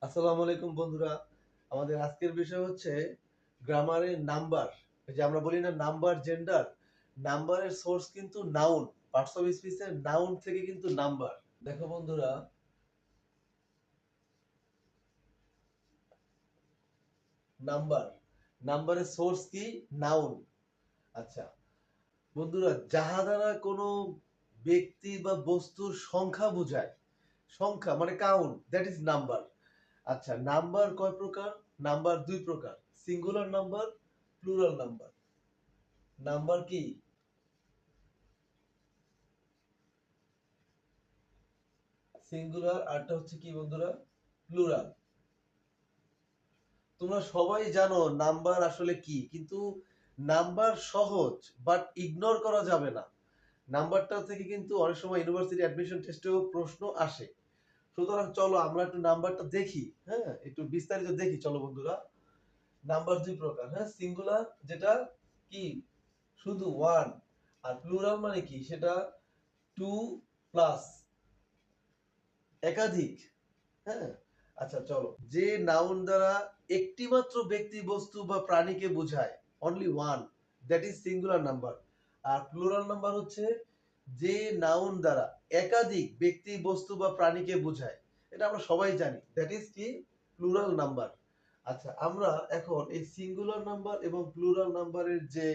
আসসালামু আলাইকুম বন্ধুরা। আমাদের আজকের বিষয় হচ্ছে গ্রামারে নাম্বার। এই যে আমরা বলি না নাম্বার জেন্ডার, নাম্বারের সোর্স কিন্তু নাউন, পার্টস অফ স্পিচের নাউন থেকে কিন্তু নাম্বার। দেখো বন্ধুরা, নাম্বার, নাম্বারের সোর্স কি? নাউন। আচ্ছা বন্ধুরা, যাহা দ্বারা কোনো ব্যক্তি বা বস্তুর সংখ্যা বোঝায়, সংখ্যা মানে কাউন্ট, দ্যাট ইজ নাম্বার। আচ্ছা, নাম্বার কয় প্রকার? নাম্বার দুই প্রকার, singular number, plural number. Number কি? সিঙ্গুলার, আরটা হচ্ছে কি বন্ধুরা? প্লুরাল। তোমরা সবাই জানো নাম্বার আসলে কি, কিন্তু নাম্বার সহজ, বাট ইগনোর করা যাবে না। নাম্বারটা থেকে কিন্তু অনেক সময় ইউনিভার্সিটি অ্যাডমিশন টেস্টেও প্রশ্ন আসে। সুতরাং চলো আমরা একটু নাম্বারটা দেখি, হ্যাঁ একটু বিস্তারিত দেখি। চলো বন্ধুরা, নাম্বার দুই প্রকার, হ্যাঁ সিঙ্গুলার যেটা কি শুধু ওয়ান, আর প্লুরাল মানে কি সেটা টু প্লাস, একাধিক। হ্যাঁ, আচ্ছা চলো, যে নাউন দ্বারা একটি মাত্র ব্যক্তি বস্তু বা প্রাণীকে বোঝায়, only one, that is singular number. আর প্লুরাল নাম্বার হচ্ছে যে নাউন দ্বারা একাধিক ব্যক্তি বস্তু বা প্রাণীকে বোঝায়, এটা আমরা সবাই জানি, দ্যাট ইজ কি? Plural number. আচ্ছা, আমরা এখন এই সিঙ্গুলার নাম্বার এবং প্লুরাল নাম্বারের যে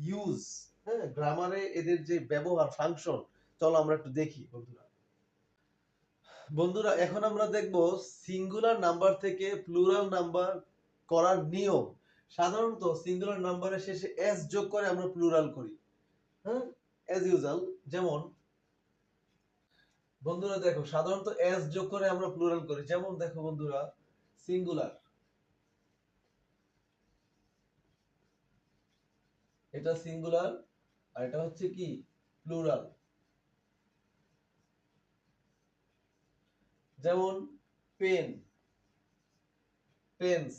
ইউজ, হ্যাঁ গ্রামারে এদের যে ব্যবহার, ফাংশন, চলো আমরা একটু দেখি বন্ধুরা। বন্ধুরা, এখন আমরা দেখব সিঙ্গুলার নাম্বার থেকে প্লুরাল নাম্বার করার নিয়ম। সাধারণত সিঙ্গুলার নাম্বারের শেষে এস যোগ করে আমরা প্লুরাল করি, হ্যাঁ অ্যাজ ইউজুয়াল। যেমন বন্ধুরা দেখো, সাধারণত এস যোগ করে আমরা প্লুরাল করি। যেমন দেখো বন্ধুরা, সিঙ্গুলার, এটা সিঙ্গুলার, আর এটা হচ্ছে কি? প্লুরাল। যেমন পেন, পেন্স।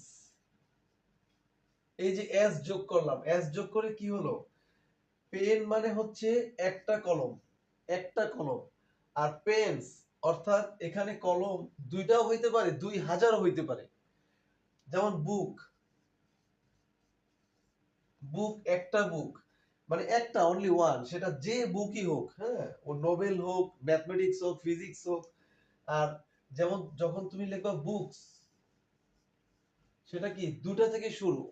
এই যে এস যোগ করলাম, এস যোগ করে কি হলো? পেন মানে হচ্ছে একটা কলম, একটা কলম। আর পেন্স অর্থাৎ এখানে কলম দুইটাও হইতে পারে, 2000 হইতে পারে। যেমন বুক, বুক একটা বুক মানে একটা, অনলি ওয়ান, সেটা যে বুকই হোক, হ্যাঁ ও নোবেল হোক, ম্যাথমেটিক্স হোক, ফিজিক্স হোক। আর যেমন যখন তুমি লিখবা বুকস, সেটা কি দুটা থেকে শুরু,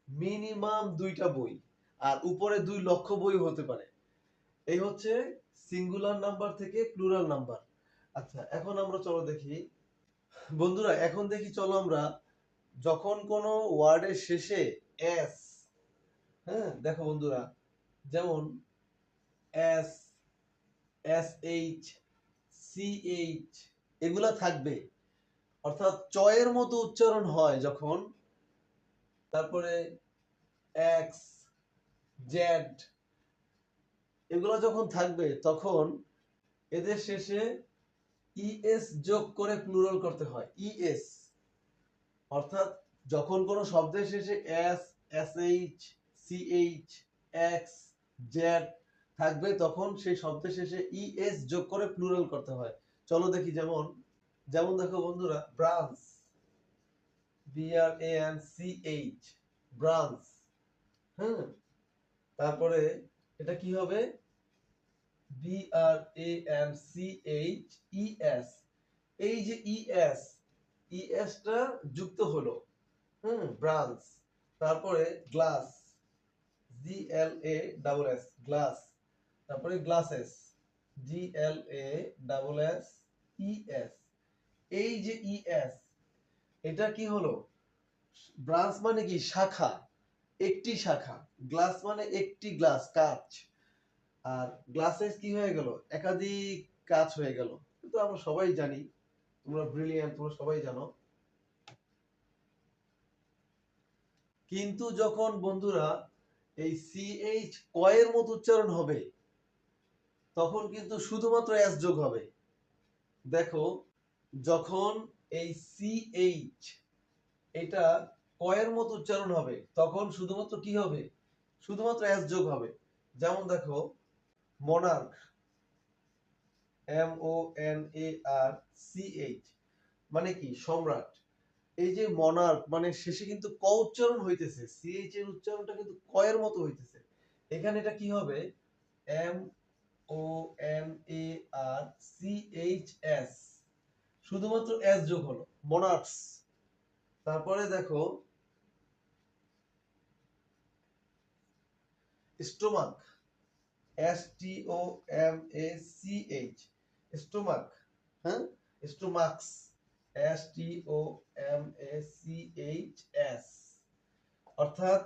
মিনিমাম দুইটা বই, আর উপরে 2 লক্ষ বই হতে পারে। এই হচ্ছে সিঙ্গুলার নাম্বার থেকে প্লুরাল নাম্বার। আচ্ছা, এখন আমরা চলো দেখি বন্ধুরা, এখন দেখি চলো আমরা, যখন কোনো ওয়ার্ডের শেষে এস, হ্যাঁ দেখো বন্ধুরা, যেমন S, S H, C H, এগুলা থাকবে, অর্থাৎ চয়ের মতো উচ্চারণ হয় যখন, তারপরে এক্স, জেড, এগুলো যখন থাকবে তখন এদের শেষে ইএস যোগ করে প্লুরাল করতে হয়। ইএস অর্থাৎ যখন কোনো শব্দের শেষে S, SH, CH, X, Z থাকবে তখন সেই শব্দের শেষে ইএস যোগ করে প্লুরাল করতে হয়। চলো দেখি, যেমন যেমন দেখো বন্ধুরা, ব্রাঞ্চ, BRANCH, ব্রাঞ্চ, হ্যাঁ তারপরে এটা কি হবে? BRANCHES, এই যে ইএস, ইএসটা যুক্ত হলো, ব্রাঞ্চ। তারপরে গ্লাস, GLASS, গ্লাস। তারপরে গ্লাসেস, GLASSES। এই যে ইএস, এটা কি হলো? ব্রাঞ্চ মানে কি? শাখা, একটি শাখা। গ্লাস মানে একটি গ্লাস, কাঁচ। আর গ্লাসেস কি হয়ে গেল? একাধিক কাঁচ হয়ে গেল। কিন্তু আমরা সবাই জানি, তোমরা ব্রিলিয়ান্ট, তোমরা সবাই জানো। কিন্তু যখন বন্ধুরা এই সিএইচ কয়ের মতো উচ্চারণ হবে, তখন কিন্তু শুধুমাত্র এস যোগ হবে। দেখো, যখন এই সিএইচ এটা কয়ের মতো উচ্চারণ হবে তখন শুধুমাত্র কি হবে? শুধুমাত্র এস যোগ হবে। যেমন দেখো, মনার্ক, MONARCH, মানে কি? সম্রাট। এই যে মনার্ক মানে শেষে কিন্তু ক উচ্চারণ হইতেছে, সিএইচ এর উচ্চারণটা কিন্তু ক এর মতো হইতেছে। এখানে এটা কি হবে, M O N A R C H S, শুধুমাত্র এস যোগ হলো, মনার্কস। তারপরে দেখো stomach, S T O M A C H, stomach, হ্যাঁ, stomachs, S T O M A C H S. অর্থাৎ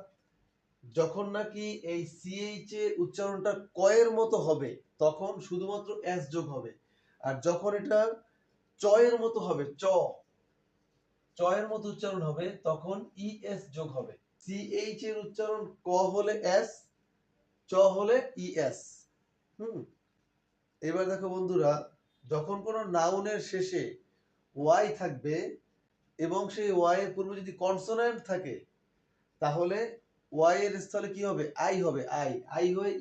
যখন নাকি এই সিএইচ এর উচ্চারণটা ক এর মতো হবে তখন শুধুমাত্র এস যোগ হবে, আর যখন এটা চ এর মতো হবে, চ এর মতো উচ্চারণ হবে তখন ইএস যোগ হবে। সিএইচ এর উচ্চারণ ক হলে এস, চ হলে ইএস। এবার দেখো বন্ধুরা, যখন কোনো নাউনের শেষে ওয়াই থাকবে এবং সেই ওয়াই এর পূর্বে যদি কনসোন্যান্ট থাকে তাহলে ওয়াই এর স্থলে কি হবে, আই হবে, আই হয়ে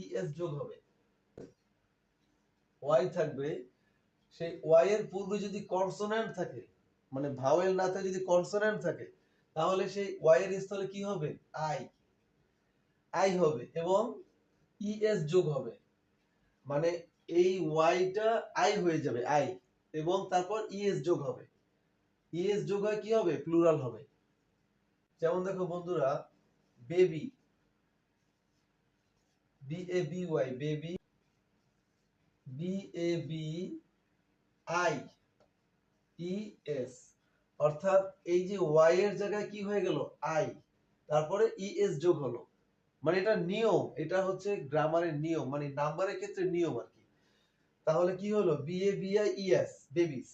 ইএস যোগ হবে। ওয়াই থাকবে, সেই ওয়াই এর পূর্বে যদি কনসোন্যান্ট থাকে, মানে ভাওয়েল না থাকে, যদি কনসোন্যান্ট থাকে তাহলে সেই ওয়াই এর স্থলে কি হবে, আই হবে এবং ইএস যোগ হবে। মানে এই ওয়াইটা আই হয়ে যাবে, আই, এবং তারপর ইএস যোগ হবে। ইএস যোগ হয় কি হবে, প্লুরাল হবে। যেমন দেখো বন্ধুরা, baby, B A B Y, baby, B A B I E S. অর্থাৎ এই যে ওয়াই এর জায়গায় কি হয়ে গেল, আই, তারপরে ইএস যোগ হলো। মানে এটা নিয়ম, এটা হচ্ছে গ্রামারের নিয়ম, মানে নাম্বারের ক্ষেত্রে নিয়ম আর কি। তাহলে কি হলো, B A B I E S, babies.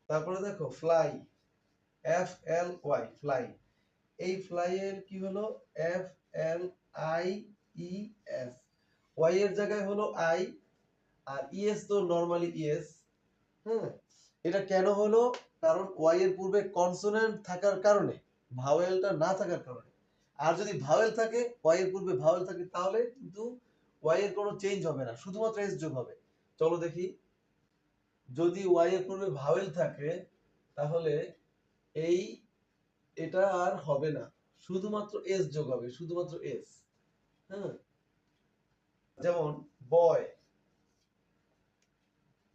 তারপরে দেখো fly, F L Y, fly. এই ফ্লাই এর কি হলো, F L I E S, Y এর জায়গায় হলো আই, আর ইএস তো নরমালি ইএস। হ্যাঁ, এটা কেন হলো, কারণ ওয়াই এর পূর্বে কনসোনেন্ট থাকার কারণে, ভাওয়েলটা না থাকার কারণে। আর যদি ভাওয়েল থাকে, ওয়াই এর পূর্বে ভাওয়েল থাকে, তাহলে কিন্তু ওয়াই এর কোনো চেঞ্জ হবে না, শুধুমাত্র এস যোগ হবে। চলো দেখি, যদি ওয়াই এর পূর্বে ভাওয়েল থাকে তাহলে এই এটা আর হবে না, শুধুমাত্র এস যোগ হবে, শুধুমাত্র এস। হ্যাঁ, যেমন বয়,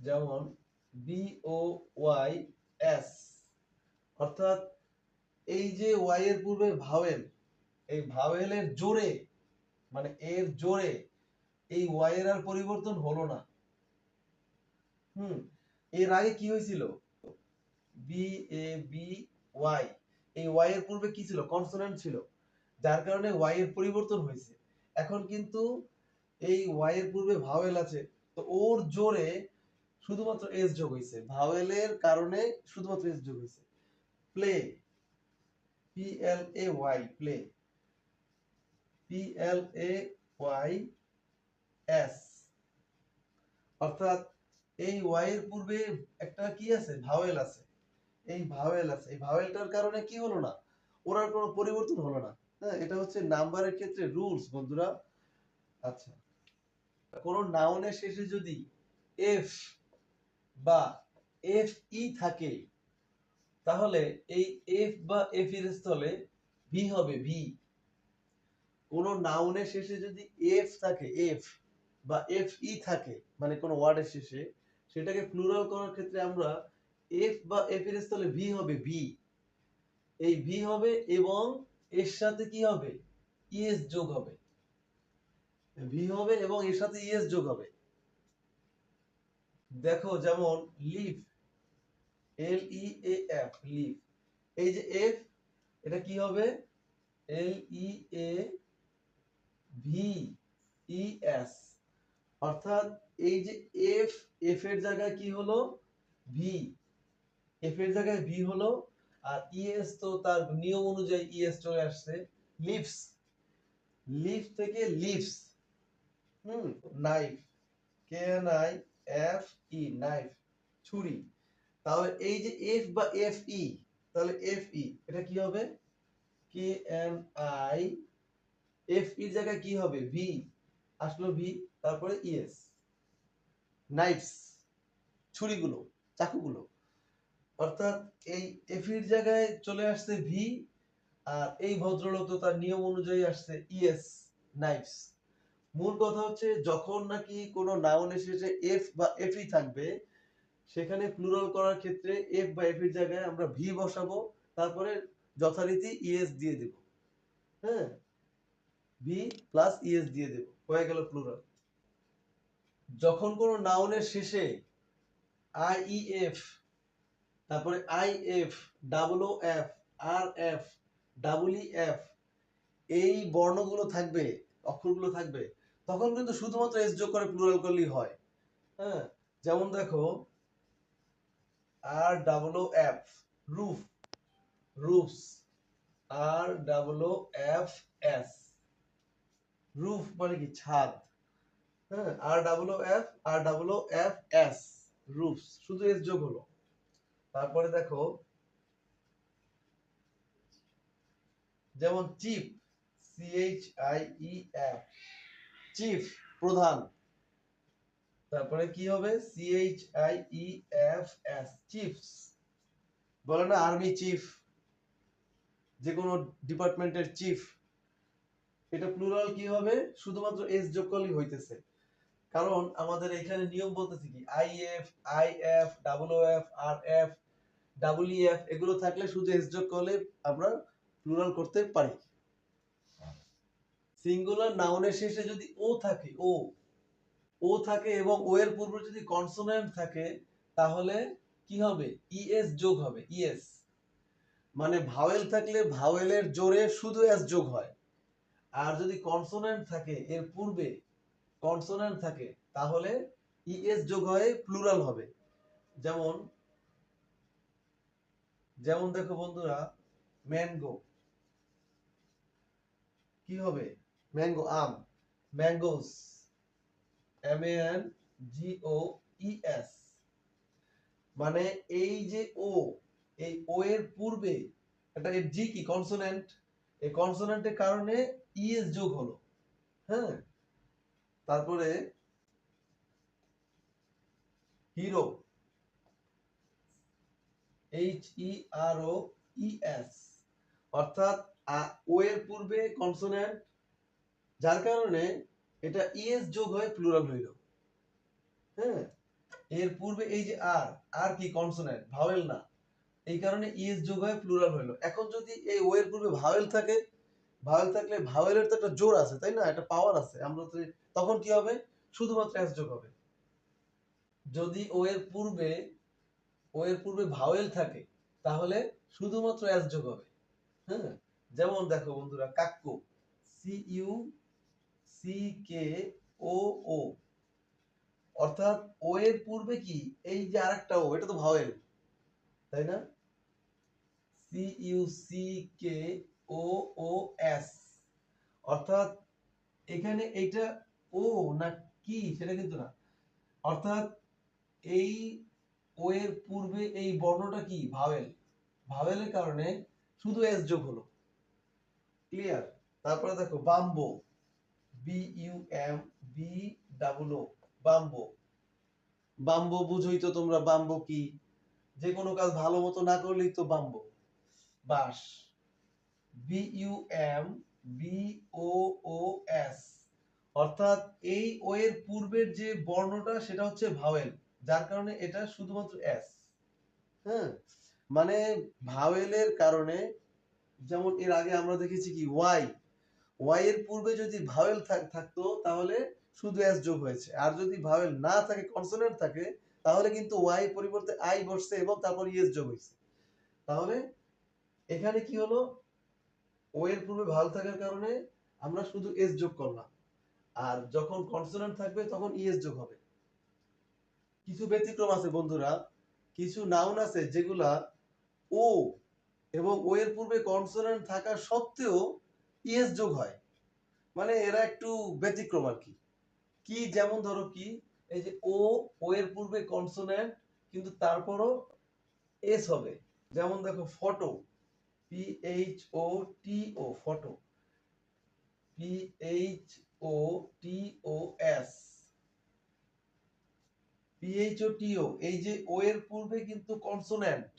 যেমন বি ও ওয়াই এস। অর্থাৎ এই যে ওয়াই এর পূর্বে ভাওয়েল, এই ভাওয়েলের জোরে, মানে এর জোরে এই ওয়াই এর আর পরিবর্তন হলো না। এর আগে কি হয়েছিল, বি এ বি ওয়াই, এই ওয়াই এর পূর্বে কি ছিল, কনসোনেন্ট ছিল, যার কারণে ওয়াই এর পরিবর্তন হয়েছে। এখন কিন্তু এই ওয়াই এর পূর্বে ভাওয়েল আছে, তো ওর জোরে শুধুমাত্র এস যোগ হয়েছে, ভাওয়েলের কারণে শুধুমাত্র এস যোগ হয়েছে। Play, P L A Y, play, P L A Y S. অর্থাৎ এই ওয়াই এর পূর্বে একটা কি আছে, ভাওয়েল আছে, এই ভাওয়েল আছে, এই ভাওয়েলটার কারণে কি হলো না, ওর আর কোনো পরিবর্তন হলো না। হ্যাঁ, এটা হচ্ছে নাম্বারের ক্ষেত্রে রুলস বন্ধুরা। আচ্ছা, কোন নাউনের শেষে যদি এফ বা এফ ই থাকে তাহলে এই এফ বা এফ এর স্থলে ভি হবে, ভি। কোন নাউনের শেষে যদি এফ থাকে, এফ বা এফ ই থাকে, মানে কোন ওয়ার্ডের শেষে, সেটাকে প্লুরাল করার ক্ষেত্রে আমরা এফ বা এফ এর স্থলে ভি হবে, ভি। এই ভি হবে এবং এর সাথে কি হবে, ইএস যোগ হবে, ভি হবে এবং এর সাথে ইএস যোগ হবে। দেখো যেমন leaf, L E A F, leaf. এই যে এফ, এটা কি হবে, এল E A V E S. অর্থাৎ এই যে এফ, এফ এর জায়গায় কি হলো, ভি, এফ এর জায়গায় ভি হলো, আর ইএস তো তার নিয়ম অনুযায়ী ইএস চলে আসছে, লিভস, লিভ থেকে leaves. Knife, K N I F E, knife, ছুরি। তাহলে এই যে এফ বা এফ ই, তাহলে এফ ই এটা কি হবে, কে এন আই, এফ ই জায়গায় কি হবে, ভি, আসলো ভি, তারপরে ইএস, নাইফস, ছুরিগুলো, চাকুগুলো। অর্থাৎ এই এফির জায়গায় চলে আসছে ভি, আর এই ভদ্রলোক তো তার নিয়ম অনুযায়ী আসছে ইএস, নাইফস। মূল কথা হচ্ছে যখন নাকি কোনো নাউনের শেষে এফ বা এফই থাকবে, সেখানে প্লুরাল করার ক্ষেত্রে এফ বা এফ এর জায়গায় আমরা ভি বসাবো, তারপরে যথারীতি ইএস দিয়ে দেব। হ্যাঁ, ভি প্লাস ইএস দিয়ে দেব, হয়ে গেল প্লুরাল। যখন কোনো নাউনের শেষে আইইএফ, তারপরে আইএফ, ডাবল ও এফ, আর এফ, ডাবল ই এফ, এই বর্ণগুলো থাকবে, অক্ষরগুলো থাকবে, তখন কিন্তু শুধুমাত্র এস যোগ করে প্লুরাল করলেই হয়। হ্যাঁ, যেমন দেখো R double O F, roof, roofs, R double O F S, roof মানে কি ছাদ। হ্যাঁ, R double O F, R double O F S, roofs, শুধু এস যোগ হলো। তারপরে দেখো যেমন chief, C H I E F, chief প্রধান, তারপরে কি হবে C H I E F S, chiefs. বলে না আর্মি চিফ, যে কোনো ডিপার্টমেন্টের চিফ, এটা প্লুরাল কি হবে, শুধুমাত্র এস যোগ করলেই হইতেছে। কারণ আমাদের এখানে নিয়ম বলতেছে কি IF, IF, double O F, আর এফ, ডাবল ই এফ, এগুলো থাকলে শুধু এস যোগ করলে আমরা প্লুরাল করতে পারি। সিঙ্গুলার নাউনের শেষে যদি ও থাকে, ও থাকে এবং ও এর পূর্বে যদি কনসোনেন্ট থাকে, তাহলে কি হবে, ইএস যোগ হবে, ইএস। মানে ভাওয়েল থাকলে ভাওয়েলের জোরে শুধু এস যোগ হয়, আর যদি কনসোনেন্ট থাকে এর পূর্বে কনসোনেন্ট থাকে, তাহলে ইএস যোগ হয়ে প্লুরাল হবে। যেমন যেমন দেখো বন্ধুরা, ম্যাঙ্গো কি হবে, ম্যাঙ্গো আম, mangoes, M A N G O E S. মানে এই যে ও, এই ও এর পূর্বে একটা এর জি কি কনসোনেন্ট, এই কনসোনেন্টের কারণে ইএস যোগ হলো। হ্যাঁ, তারপরে হিরো, এইচ ই আর ও ই এস, অর্থাৎ ও এর পূর্বে কনসোনেন্ট, যার কারণে এটা ইএস যোগ হয়ে প্লুরাল হইল। হ্যাঁ, এর পূর্বে এই যে আর, আর কি কনসোনেন্ট, ভাওয়েল না, এই কারণে ইএস যোগ হয়ে প্লুরাল হইলো। এখন যদি এই ও এর পূর্বে ভাওয়েল থাকে, ভাওয়েল থাকলে ভাওয়েলের তো একটা জোর আছে তাই না, একটা পাওয়ার আছে, আমরা তো তখন কি হবে, শুধুমাত্র এস যোগ হবে। যদি ও এর পূর্বে ভাওয়েল থাকে, তাহলে শুধুমাত্র এস যোগ হবে। হ্যাঁ, যেমন দেখো বন্ধুরা Kakku, C U C K O ও, অর্থাৎ ও এর পূর্বে কি এই যে আরেকটা ও, এটা তো ভাওয়েল তাই না, C U C K O O S, অর্থাৎ এখানে এইটা ও না কি সেটা কিন্তু না, অর্থাৎ এই ও এর পূর্বে এই বর্ণটা কি ভাওয়েল, ভাওয়েলের কারণে শুধু এস যোগ হলো। ক্লিয়ার? তারপরে দেখো bamboo, B U M B double O, bamboo, bamboo বুঝোই তো তোমরা, বাম্বো কি, যে কোনো কাজ ভালো মতো না করলেই তো বাম্বো, বাঁশ, বি ইউ এম বি ও ও এস, অর্থাৎ এই ও এর পূর্বের যে বর্ণটা সেটা হচ্ছে ভাওয়েল, যার কারণে এটা শুধুমাত্র এস। হ্যাঁ, মানে ভাওয়েলের কারণে, যেমন এর আগে আমরা দেখেছি কি ওয়াই, ওয়াই এর পূর্বে যদি ভাওয়েল থাকতো তাহলে শুধু এস যোগ হয়েছে, আর যদি ভাওয়েল না থাকে কনসোনেন্ট থাকে, তাহলে কিন্তু ওয়াই পরিবর্তে আই বসছে এবং তারপর ইএস যোগ হয়েছে। তাহলে এখানে কি হলো, ও এর পূর্বে ভাওয়েল থাকার কারণে আমরা শুধু এস যোগ করলাম, আর যখন কনসোনেন্ট থাকবে তখন ইএস যোগ হবে। কিছু ব্যতিক্রম আছে বন্ধুরা, কিছু নাউন আছে যেগুলা ও এবং ও এর পূর্বে কনসোনেন্ট থাকা সত্ত্বেও ইএস যোগ হয়, মানে এরা একটু ব্যতিক্রম আর কি। কি যেমন ধরো কি, এই যে ও এর পূর্বে কনসোনেন্ট কিন্তু তারপরও এস হবে। যেমন দেখো ফটো, পি এইচ ও টি ও, ফটো, পি এইচ ও টি ও এস, পি এইচ ও টি ও, এই যে ও এর পূর্বে কিন্তু কনসোনেন্ট,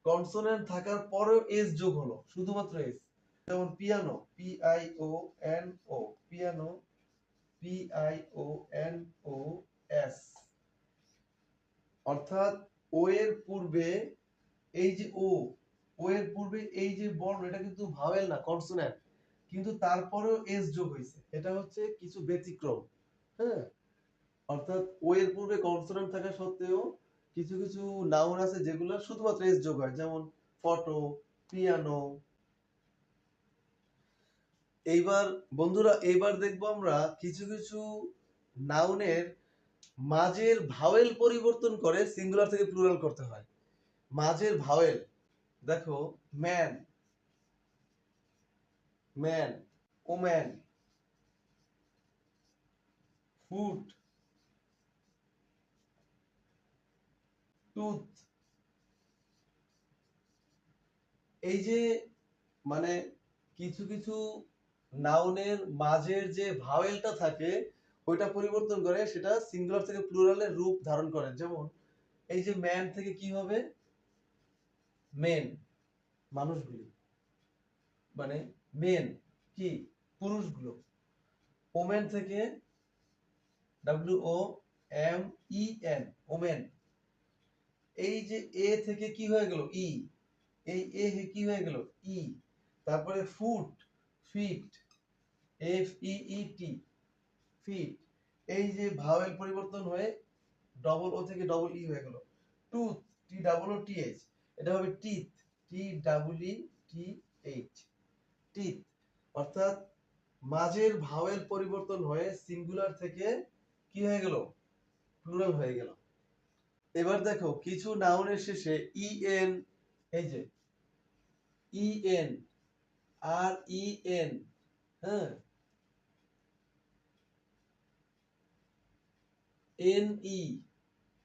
কনসোনেন্ট থাকার পরেও এস যোগ হলো, শুধুমাত্র এস। যেমন পিয়ানো, PIONO, পিয়ানো, PIONOS। অর্থাৎ ও এর পূর্বে এই যে ও এর পূর্বে এই যে বর্ণ, এটা কিন্তু ভাওয়েল না, কনসোন্যান্ট, কিন্তু তারপরেও এস যোগ হয়েছে। এটা হচ্ছে কিছু ব্যতিক্রম। হ্যাঁ, অর্থাৎ ও এর পূর্বে কনসোন্যান্ট থাকা সত্ত্বেও কিছু কিছু নাউন আছে যেগুলো শুধুমাত্র এস যোগ হয়, যেমন ফটো, পিয়ানো। এইবার বন্ধুরা, এইবার দেখবো আমরা কিছু কিছু নাউনের মাঝের ভাওয়েল পরিবর্তন করে সিঙ্গুলার থেকে প্লুরাল করতে হয়। মাঝের ভাওয়েল দেখো, man, man, woman, food, tooth. এই যে মানে কিছু কিছু নাউনের মাঝের যে ভাওয়েলটা থাকে ওইটা পরিবর্তন করে সেটা সিঙ্গুলার থেকে প্লুরালের রূপ ধারণ করে। যেমন এই যে ম্যান থেকে কি হবে, মেন, মানুষগুলি, মানে মেন কি, পুরুষগুলো। ওমেন থেকে WOMEN, ওমেন। এই যে এ থেকে কি হয়ে গেল, ই, এই এ কি হয়ে গেল, ই। তারপরে ফুট, ফিট, FEET, ফিট। এই যে ভাওয়েল পরিবর্তন হয়ে ডবল ও থেকে ডবল ই হয়ে গেল। টুথ, TOOTH, এটা হবে টিথ, TEETH, টিথ। অর্থাৎ মাঝের ভাওয়েল পরিবর্তন হয়ে সিঙ্গুলার থেকে কি হয়ে গেল, প্লুরাল হয়ে গেল। এবার দেখো কিছু নাউনের শেষে EN, এই যে EN, REN, হ্যাঁ, NE,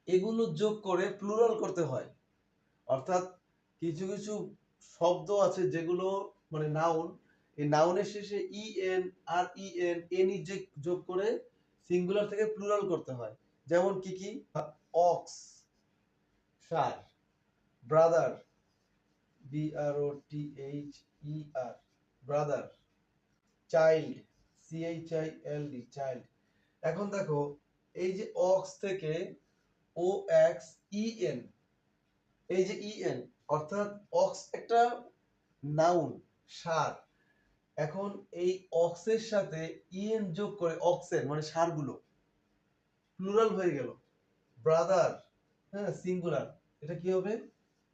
এগুলো যোগ করে প্লুরাল করতে হয়। অর্থাৎ কিছু কিছু শব্দ আছে যেগুলো মানে নাউন, এই নাউনের শেষে EN, REN, NE যোগ করে সিঙ্গুলার থেকে প্লুরাল করতে হয়। যেমন কি কি, অক্স, ষাঁড়, brother, BROTHER, brother, child, CHILD, child. এখন দেখো এই যে অক্স থেকে OXEN, এই যে EN, অর্থাৎ অক্স একটা নাউন, ষাঁড়। এখন এই অক্সের সাথে EN যোগ করে অক্সের মানে ষাঁড়গুলো প্লুরাল হয়ে গেল। ব্রাদার, হ্যাঁ, সিঙ্গুলার, এটা কি হবে,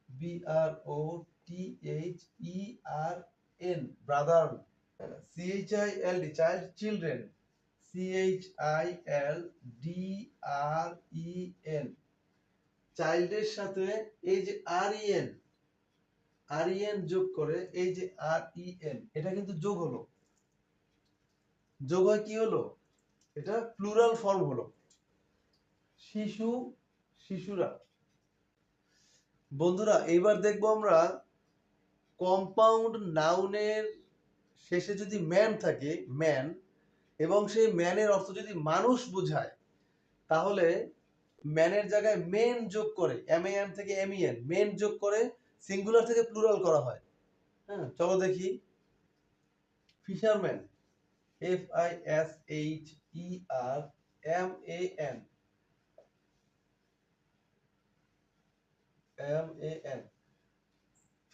BROTHERN, brother. CHILD, child, children, CHILDREN, চাইল্ডের সাথে এই যে REN যোগ করে এই যে REN, এটা কিন্তু যোগ হলো, যোগ হয় কি হলো, এটা প্লুরাল ফর্ম হলো, শিশু, শিশুরা। বন্ধুরা এইবার দেখবো আমরা কম্পাউন্ড নাউনের শেষে যদি ম্যান থাকে, ম্যান, এবং সেই ম্যানের অর্থ যদি মানুষ বোঝায়, তাহলে ম্যানের জায়গায় মেন যোগ করে, MAN থেকে MEN, মেন যোগ করে সিঙ্গুলার থেকে প্লুরাল করা হয়। হ্যাঁ, চলো দেখি। Fisherman, FISHERMAN,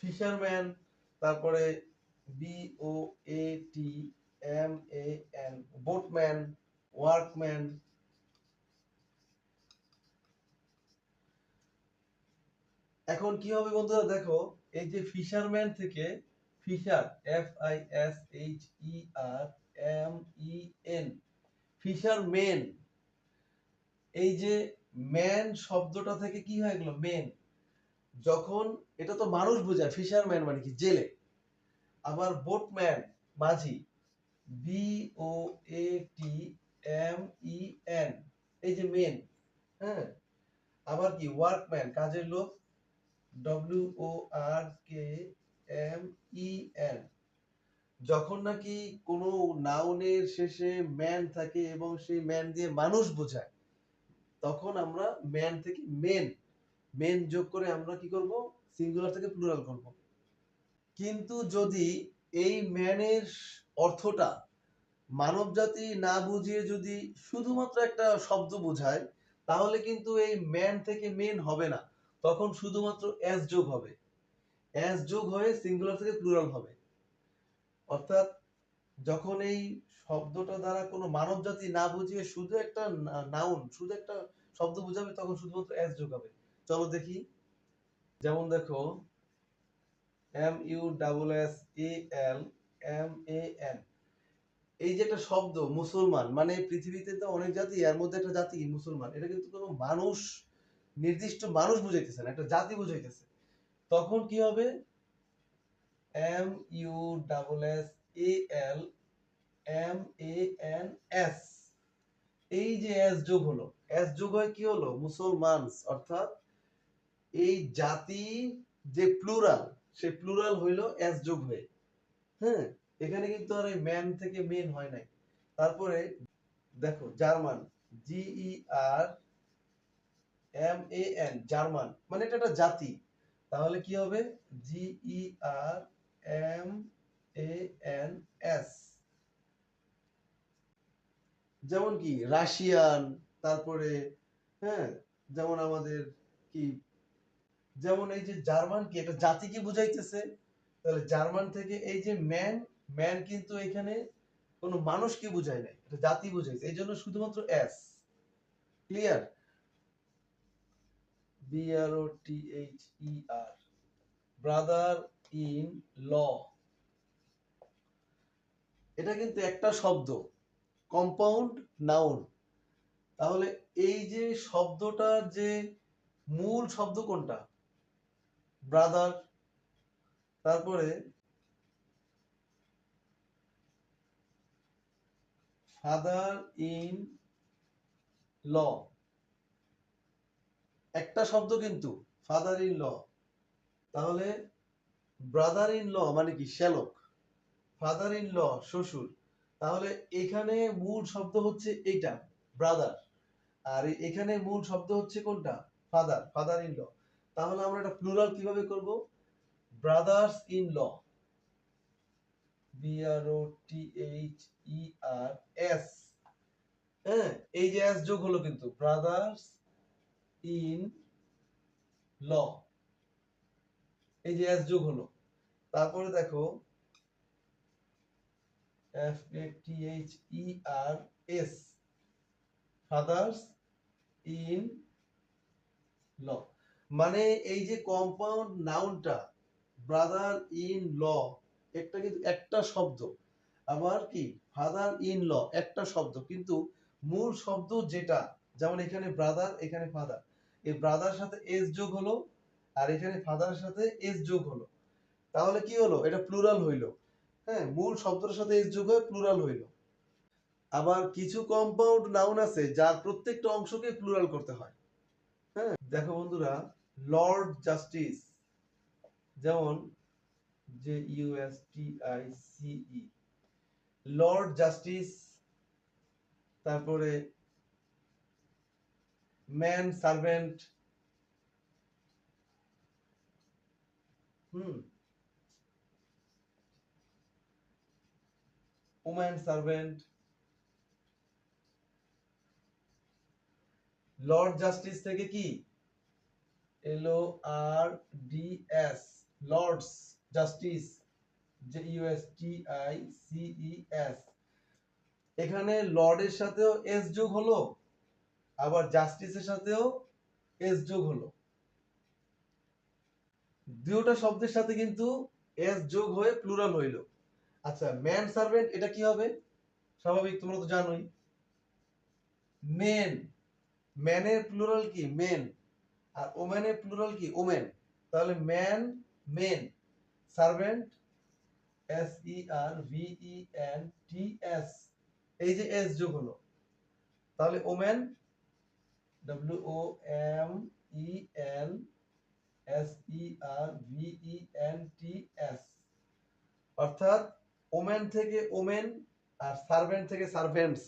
fisherman. তারপরে BOATMAN, বোটম্যান, ওয়ার্কম্যান। এখন কি হবে বন্ধুরা, দেখো এই যে ফিশারম্যান থেকে ফিশার, FISHERMEN, ফিশারম্যান। এই যে ম্যান শব্দটা থেকে কি হয়ে গেল, মেন। যখন এটা তো মানুষ বোঝায়, ফিশারম্যান মানে কি, জেলে। আবার বোটম্যান, মাঝি, BOATMEN, এই যে মেন। হ্যাঁ, আবার কি, ওয়ার্কম্যান, কাজের লোক, WORKMEN। যখন নাকি কোনো নাউনের শেষে ম্যান থাকে এবং সেই ম্যান দিয়ে মানুষ বোঝায়, তখন আমরা ম্যান থেকে মেন যোগ করে আমরা কি করব, সিঙ্গুলার থেকে প্লুরাল করব। কিন্তু যদি এই ম্যানের অর্থটা মানব জাতি না বুঝিয়ে যদি শুধুমাত্র একটা শব্দ বোঝায়, তাহলে কিন্তু এই ম্যান থেকে মেন হবে না, তখন শুধুমাত্র এস যোগ হবে, এস যোগ হয়ে সিঙ্গুলার থেকে প্লুরাল হবে। অর্থাৎ যখন এই শব্দটা দ্বারা কোনো মানব জাতি না বুঝিয়ে শুধু একটা নাউন, শুধু একটা শব্দ বোঝাবে, তখন শুধুমাত্র এস যোগ হবে। চলো দেখি। যেমন দেখো, MUSSALMAN, এই যে একটা শব্দ মুসলমান, মানে পৃথিবীতে তো অনেক জাতি, এর মধ্যে একটা জাতি মুসলমান, এটা কিন্তু কোনো মানুষ, নির্দিষ্ট মানুষ বুঝাইতেছে না, একটা জাতি বুঝাইতেছে। তখন কি হবে? MUSSALMANS, এই যে এস যোগ হলো, এস যোগ হয় কি হলো? মুসলমানস। অর্থাৎ এই জাতি যে প্লুরাল, সে প্লুরাল হইলো এস যোগ হয়ে। হ্যাঁ, এখানে কিন্তু আর এই ম্যান থেকে মেন হয় নাই। তারপরে দেখো জার্মান, GERMAN, জার্মান, মানে এটা একটা জাতি। তাহলে কি হবে? GERMANS। যেমন কি রাশিয়ান, তারপরে হ্যাঁ, যেমন আমাদের কি, যেমন এই যে জার্মান কি এটা জাতিকে বুঝাইতেছে, তাহলে জার্মান থেকে এই যে ম্যান, ম্যান কিন্তু এখানে কোনো মানুষকে বুঝায় নাই, এটা জাতি বুঝাইছে, এই জন্য শুধুমাত্র S. Clear? BROTHER, brother in law, এটা কিন্তু একটা শব্দ, কম্পাউন্ড নাউন। তাহলে এই যে শব্দটার যে মূল শব্দ কোনটা? ব্রাদার। তারপরে ফাদার ইন ল, একটা শব্দ কিন্তু, ফাদার ইন ল। তাহলে ব্রাদার ইন ল মানে কি? শ্যালক। ফাদার ইন ল শ্বশুর। তাহলে এখানে মূল শব্দ হচ্ছে এইটা, ব্রাদার, আর এখানে মূল শব্দ হচ্ছে কোনটা? Father, father in law. তাহলে আমরা এটা প্লুরাল কিভাবে করব? Brothers in law, BROTHERS। হ্যাঁ, এই যে এস যোগ হলো কিন্তু, ব্রাদার্স ইন ল, এই যে এস যোগ হলো। তারপরে দেখো FATHERS, ফাদার্স ইন ল। মানে এই যে কম্পাউন্ড নাউনটা ব্রাদার ইন ল, একটা কিন্তু একটা শব্দ, আবার কি ফাদার ইন ল একটা শব্দ, কিন্তু মূল শব্দ যেটা, যেমন এখানে ব্রাদার, এখানে ফাদার, এই ব্রাদার সাথে এস যোগ হলো, আর এখানে ফাদার সাথে এস যোগ হলো, তাহলে কি হলো? এটা প্লুরাল হইলো। হ্যাঁ, মূল শব্দের সাথে এস যোগ হয়ে প্লুরাল হইলো। আবার কিছু কম্পাউন্ড নাউন আছে যার প্রত্যেকটা অংশকে প্লুরাল করতে হয়। হ্যাঁ, দেখো বন্ধুরা, লর্ড জাস্টিস, যেমন JUSTICE, লর্ড জাস্টিস। তারপরে man servant, woman servant. Lord justice থেকে কি? LORDS, lords justice, JUSTICES। এখানে লর্ডের সাথেও এস যোগ হলো, আবার জাস্টিসের সাথেও এস যোগ হলো, দুটো শব্দের সাথে কিন্তু এস যোগ হয়ে প্লুরাল হইলো। আচ্ছা, ম্যান সার্ভেন্ট এটা কি হবে? স্বাভাবিক, তোমরা তো জানোই, মেন। ম্যানের প্লুরাল কি? মেন। আর ওম্যানের প্লুরাল কি? ওমেন। তাহলে ম্যান, মেন, সার্ভেন্ট, SERVENTS, এই যে এস যোগ হলো, তাহলে ওমেন, WOMENSERVENTS। অর্থাৎ ওমেন থেকে ওমেন, আর সার্ভেন্ট থেকে সার্ভেন্টস,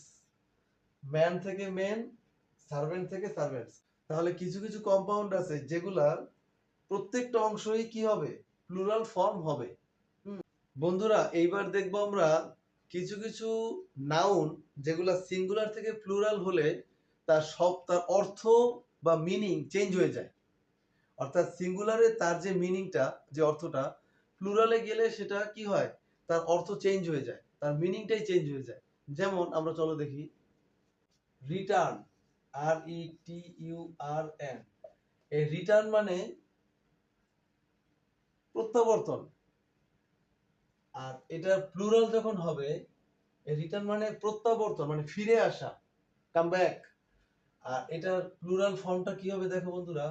ম্যান থেকে মেন, সার্ভেন্ট থেকে সার্ভেন্টস। তাহলে কিছু কিছু কম্পাউন্ড আছে যেগুলা প্রত্যেকটা অংশই কি হবে, প্লুরাল ফর্ম হবে। বন্ধুরা এইবার দেখবো আমরা কিছু কিছু নাউন যেগুলা সিঙ্গুলার থেকে প্লুরাল হলে তার অর্থ বা মিনিং চেঞ্জ হয়ে যায়। অর্থাৎ সিঙ্গুলারে তার যে মিনিংটা, যে অর্থটা, প্লুরালে গেলে সেটা কি হয়, তার অর্থ চেঞ্জ হয়ে যায়, তার মিনিংটাই চেঞ্জ হয়ে যায়। যেমন আমরা চলো দেখি, রিটার্ন, RETURN, এই রিটার্ন মানে প্রত্যাবর্তন। আর এটা প্লুরাল যখন হবে, রিটার্ন মানে প্রত্যাবর্তন, মানে ফিরে আসা, কাম ব্যাক। আর এটার প্লুরাল ফর্মটা কি হবে দেখো বন্ধুরা,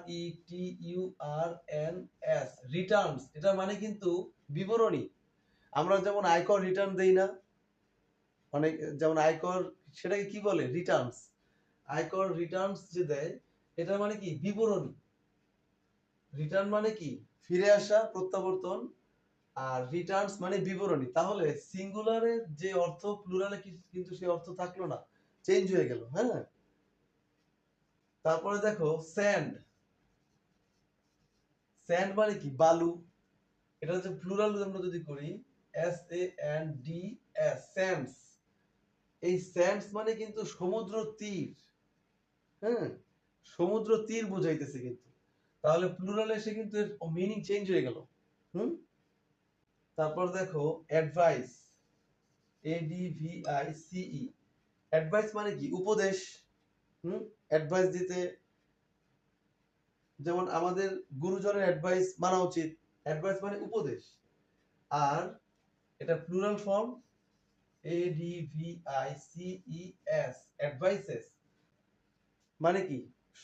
RETURNS, রিটার্নস। এটা মানে কিন্তু বিবরণী। আমরা যেমন আয়কর রিটার্ন দেই না, অনেক যেমন আয়কর, সেটাকে কি বলে, রিটার্নস। আয়কর রিটার্নস যে দেয়, এটা মানে কি বিবরণী। রিটার্ন মানে কি ফিরে আসা, প্রত্যাবর্তন, আর রিটার্নস মানে বিবরণী। তাহলে সিঙ্গুলারের যে অর্থ প্লুরালে কিন্তু সেই অর্থ থাকলো না, চেঞ্জ হয়ে গেল। হ্যাঁ, তারপরে দেখো স্যান্ড। স্যান্ড মানে কি বালু। এটা হচ্ছে প্লুরাল আমরা যদি করি, SANDS, স্যান্ডস। এই স্যান্ডস মানে কিন্তু সমুদ্র তীর। হ্যাঁ, সমুদ্র তীর বোঝাইতেছে কিন্তু। তাহলে প্লুরালে এসে কিন্তু এর মিনিং চেঞ্জ হয়ে গেল। হুম, তারপর দেখো অ্যাডভাইস, ADVICE, অ্যাডভাইস মানে কি উপদেশ। অ্যাডভাইস দিতে, যেমন আমাদের গুরুজনের অ্যাডভাইস মানা উচিত, অ্যাডভাইস মানে উপদেশ। আর এটা প্লুরাল ফর্ম, ADVICES, অ্যাডভাইসেস, মানে কি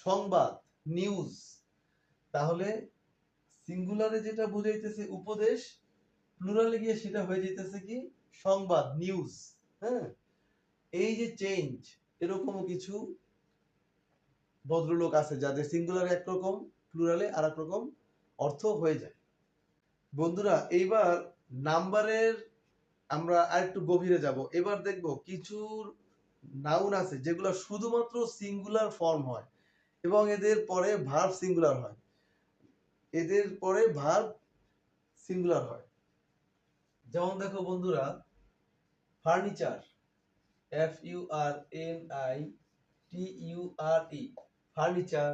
সংবাদ, নিউজ। তাহলে সিঙ্গুলারে যেটা বুঝাইতেছে উপদেশ, প্লুরালে গিয়ে সেটা হয়ে যেতেছে কি সংবাদ, নিউজ। হ্যাঁ, এই যে চেঞ্জ, এরকমও কিছু ভদ্রলোক আছে যাদের সিঙ্গুলারে একরকম, প্লুরালে আর এক রকম অর্থ হয়ে যায়। বন্ধুরা এইবার নাম্বারের আমরা আরেকটু গভীরে যাব। এবার দেখব কিছু নাউন আছে যেগুলো শুধুমাত্র সিঙ্গুলার ফর্ম হয় এবং এদের পরে ভার্ব সিঙ্গুলার হয়, এদের পরে ভার্ব সিঙ্গুলার হয়। যেমন দেখো বন্ধুরা, ফার্নিচার, FURNITURE, ফার্নিচার।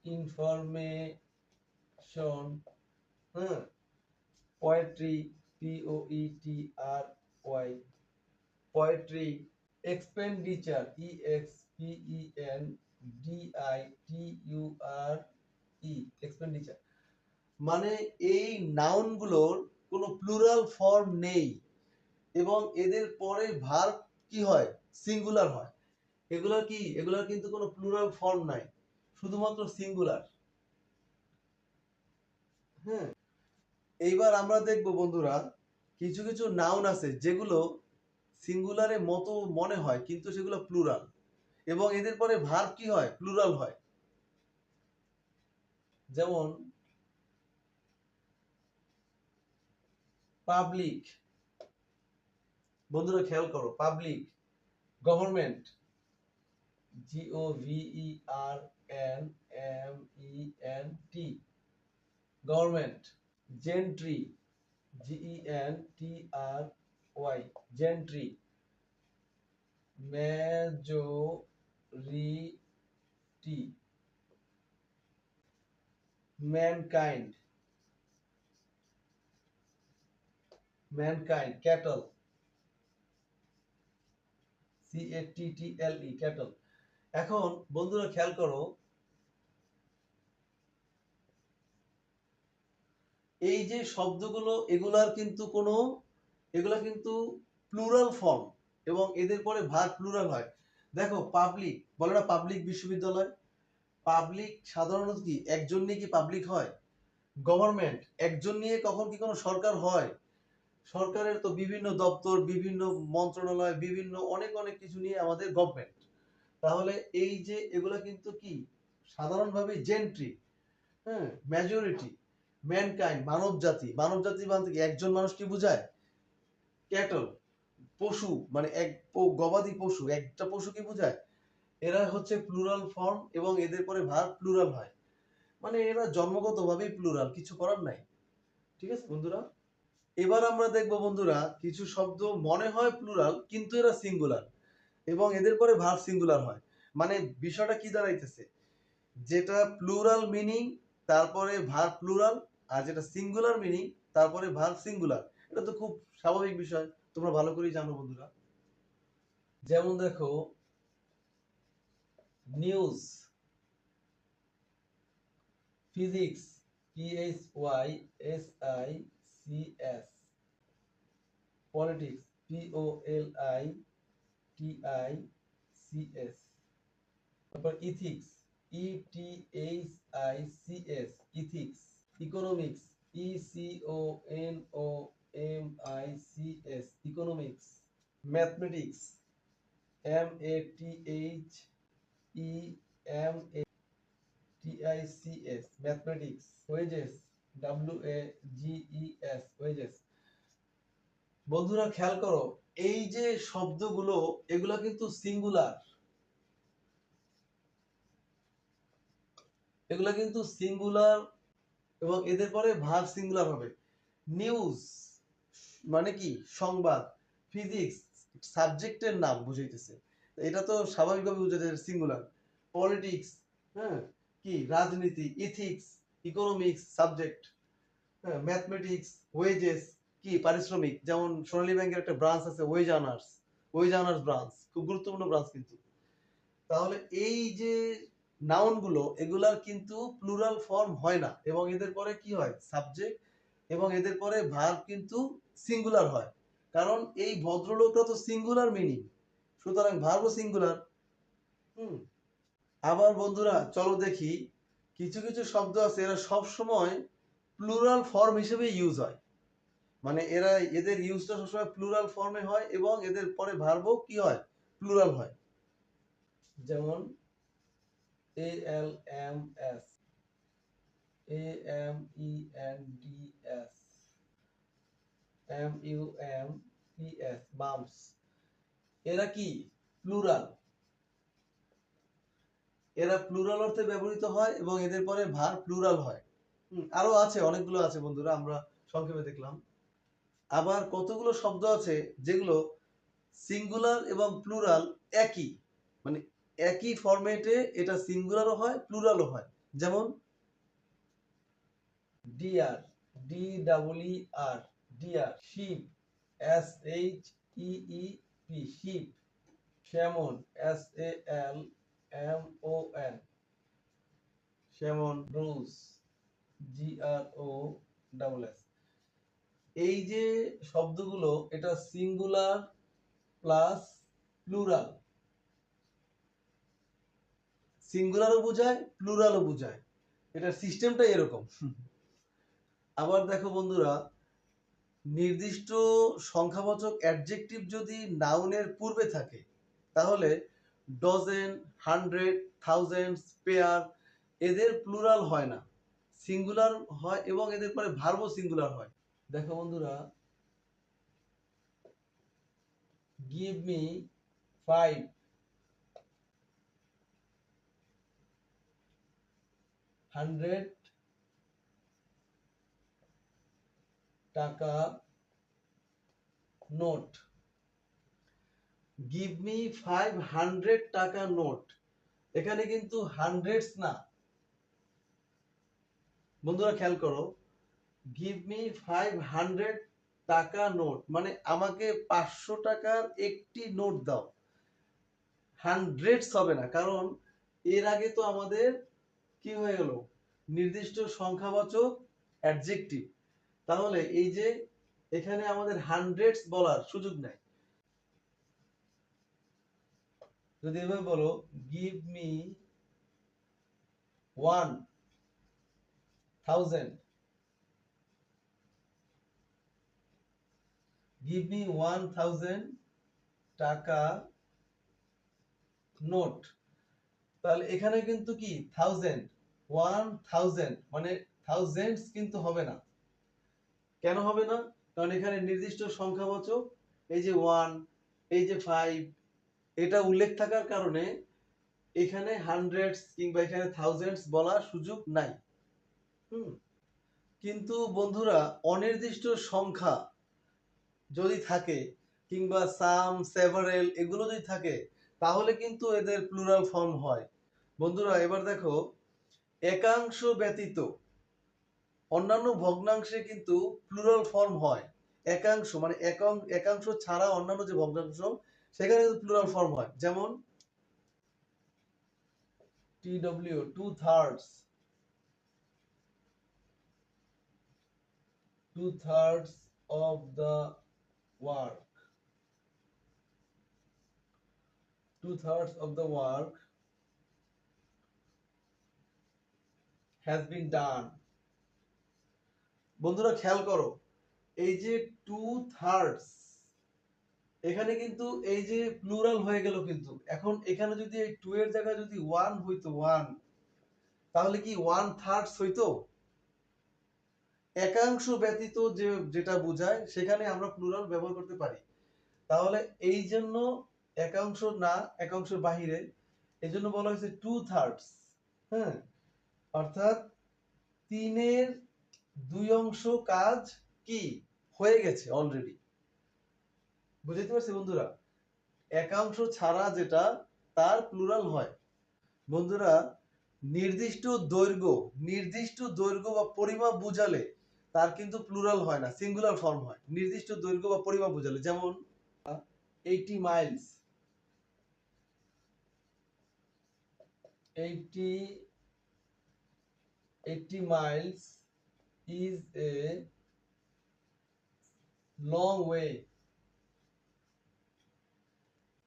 ইনফরমেশন, হ্যাঁ, poetry, POETRY, poetry. Expenditure, EXPENDITURE, expenditure. মানে এই নাউন গুলোর কোনো প্লুরাল ফর্ম নেই এবং এদের পরে ভার্ব কি হয়, সিঙ্গুলার হয়। এগুলা কি, এগুলার কিন্তু কোনো প্লুরাল ফর্ম নাই, শুধুমাত্র সিঙ্গুলার। হ্যাঁ, এইবার আমরা দেখব বন্ধুরা, কিছু কিছু নাউন আছে যেগুলো সিঙ্গুলারে মতো মনে হয় কিন্তু সেগুলো প্লুরাল এবং এদের পরে ভার্ব কি হয়, প্লুরাল হয়। যেমন পাবলিক, বন্ধুরা খেয়াল করো, public. Government, GOVERNMENT, government. Gentry, GENTRY, gentry. Majority, mankind, cattle, CATTLE, cattle. এখন বন্ধুরা খেয়াল করো, এই যে শব্দগুলো, এগুলা কিন্তু প্লুরাল ফর্ম এবং এদের পরে ভার্ব প্লুরাল হয়। দেখো পাবলিক বলে না, পাবলিক বিশ্ববিদ্যালয়। পাবলিক সাধারণত কি একজন নিয়ে কি পাবলিক হয়? গভর্নমেন্ট একজন নিয়ে কখন কি কোনো সরকার হয়? সরকারের তো বিভিন্ন দপ্তর, বিভিন্ন মন্ত্রণালয়, বিভিন্ন অনেক অনেক কিছু নিয়ে আমাদের গভর্নমেন্ট। তাহলে এই যে এগুলা কিন্তু কি সাধারণভাবে জেন্ট্রি, হ্যাঁ, মেজরিটি, ম্যানকাইন্ড, মানব জাতি। মানব জাতি বলতে কি একজন মানুষ কি বোঝায়? ক্যাটল, পশু, মানে এক গবাদি পশু, একটা পশু কি বোঝায়? এরা হচ্ছে প্লুরাল ফর্ম এবং এদের পরে ভার্ব প্লুরাল হয়, মানে এরা জন্মগতভাবেই প্লুরাল, কিছু করার নাই। ঠিক আছে বন্ধুরা, এবার আমরা দেখব বন্ধুরা কিছু শব্দ মনে হয় প্লুরাল কিন্তু এরা সিঙ্গুলার এবং এদের পরে ভার্ব সিঙ্গুলার হয়। মানে বিষয়টা কি দাঁড়াইতেছে, যেটা প্লুরাল মিনিং তারপরে ভার্ব প্লুরাল, আর যেটা সিঙ্গুলার মিনিং তারপরে ভার্ব সিঙ্গুলার। এটা তো খুব স্বাভাবিক বিষয়, তোমরা ভালো করেই জানো বন্ধুরা। যেমন দেখো news, physics, PHYSICS, politics, POLITICS, তারপর ethics, ETHICS, ethics, economics, ECONOMICS, economics, mathematics, MATHEMATICS, mathematics, wages, WAGES, wages. বন্ধুরা খেয়াল করো, এই যে শব্দগুলো এগুলা কিন্তু সিঙ্গুলার, এগুলা কিন্তু সিঙ্গুলার এবং এদের পরে ভার্ব সিঙ্গুলার হবে। নিউজ মানে কি সংবাদ, ফিজিক্স সাবজেক্টের নাম বুঝাইতেছে, এটা তো স্বাভাবিকভাবে বুঝাইতেছে সিঙ্গুলার। পলিটিক্স, হ্যাঁ কি রাজনীতি, ইথিক্স ইকোনমিক্স সাবজেক্ট, হ্যাঁ ম্যাথমেটিক্স ওয়েজেস কি পারিশ্রমিক, যেমন সোনালী ব্যাংকের একটা ব্রাঞ্চ আছে ওয়েজ আর্নার্স ব্রাঞ্চ, খুব গুরুত্বপূর্ণ ব্রাঞ্চ কিন্তু। তাহলে এই যে নাউন গুলো এগুলার কিন্তু প্লুরাল ফর্ম হয় না এবং এদের পরে কি হয় সাবজেক্ট এবং এদের পরে ভার্ব কিন্তু সিঙ্গুলার হয়, কারণ এই ভদ্রলোকটা তো সিঙ্গুলার মিনিং, সুতরাং ভার্বও সিঙ্গুলার। আবার বন্ধুরা চলো দেখি, কিছু কিছু শব্দ আছে এরা সব সময় প্লুরাল ফর্ম হিসেবে ইউজ হয়, মানে এরা এদের ইউজটা সবসময় প্লুরাল ফর্মে হয় এবং এদের পরে ভার্বও কি হয় প্লুরাল হয়। যেমন ALMS, AMENDS, MUMPS, মামস, এরা কি প্লুরাল, এরা প্লুরাল অর্থে ব্যবহৃত হয় এবং এদের পরে ভার্ব প্লুরাল হয়। আরো আছে, অনেকগুলো আছে বন্ধুরা, আমরা সংক্ষেপে দেখলাম। আবার কতগুলো শব্দ আছে যেগুলো সিঙ্গুলার এবং প্লুরাল একই, মানে একই ফরম্যাটে এটা সিঙ্গুলারও হয় প্লুরালও হয়। যেমন deer, DEER, deer, sheep, SHEEP, sheep, salmon, SALMON, salmon, gross, GROSS। এই যে শব্দগুলো এটা সিঙ্গুলার প্লাস প্লুরাল, সিঙ্গুলারও বোঝায় প্লুরালও বোঝায়, এটার সিস্টেমটাই এরকম। আবার দেখো বন্ধুরা, নির্দিষ্ট সংখ্যাবাচক অ্যাডজেক্টিভ যদি নাউনের পূর্বে থাকে তাহলে ডজেন, হান্ড্রেড, থাউজেন্ডস, পেয়ার এদের প্লুরাল হয় না, সিঙ্গুলার হয় এবং এদের পরে ভার্বও সিঙ্গুলার হয়। দেখো বন্ধুরা, গিভ মি 500 টাকা নোট, গিভ মি 500 টাকা নোট, এখানে কিন্তু হান্ড্রেডস না বন্ধুরা, খেয়াল করো, গিভ মি 500 টাকা নোট মানে আমাকে 500 টাকার একটি নোট দাও, হান্ড্রেডস হবে না, কারণ এর আগে তো আমাদের কি হয়ে গেল নির্দিষ্ট সংখ্যাবাচক অ্যাডজেক্টিভ, তাহলে এই যে এখানে আমাদের হান্ড্রেডস বলার সুযোগ নাই। যদি এভাবে বলো গিভ মি 1000, গিভ মি 1000 টাকা নোট, তাহলে এখানে কিন্তু কি 1000 মানে থাউজেন্ডস কিন্তু হবে না, কেন হবে না, কারণ এখানে নির্দিষ্ট সংখ্যাবাচক এই যে 1 এই যে 5 এটা উল্লেখ থাকার কারণে এখানে হান্ড্রেডস কিংবা এখানে থাউজেন্ডস বলার সুযোগ নাই। কিন্তু বন্ধুরা অনির্দিষ্ট সংখ্যা যদি থাকে কিংবা সাম সেভারেল এগুলো যদি থাকে তাহলে কিন্তু এদের প্লুরাল ফর্ম হয়। বন্ধুরা এবার দেখো, একাংশ ব্যতীত অন্যান্য ভগ্নাংশে কিন্তু প্লুরাল ফর্ম হয়। একাংশ মানে একাংশ ছাড়া অন্যান্য যে ভগ্নাংশ সেখানে কিন্তু প্লুরাল ফর্ম হয়। যেমন TW, 2/3, 2/3 of the work, 2/3 of the work has been done. বন্ধুরা খেয়াল করো, এই যে 2/3 এখানে কিন্তু এই যে প্লুরাল হয়ে গেল, কিন্তু এখন এখানে যদি এই 2 এর জায়গায় যদি 1 হইতো 1, তাহলে কি 1/3 হইতো? একাংশ ব্যতীত যেটা বোঝায় সেখানে আমরা প্লুরাল ব্যবহার করতে পারি। তাহলে এই জন্য একাংশ না, একাংশের বাহিরে, এই জন্য বলা হয়েছে 2/3। হ্যাঁ, অর্থাৎ 3/2 কাজ কি হয়ে গেছে অলরেডি। বুঝতে পারছি বন্ধুরা? একাংশ ছাড়া যেটা তার প্লুরাল হয়। বন্ধুরা নির্দিষ্ট দৈর্ঘ্য বা পরিমাপ বুঝালে তার কিন্তু প্লুরাল হয় না, সিঙ্গুলার ফর্ম হয়। নির্দিষ্ট দৈর্ঘ্য বা পরিমাপ বুঝালে, যেমন 80 Miles, 80 miles is a long way।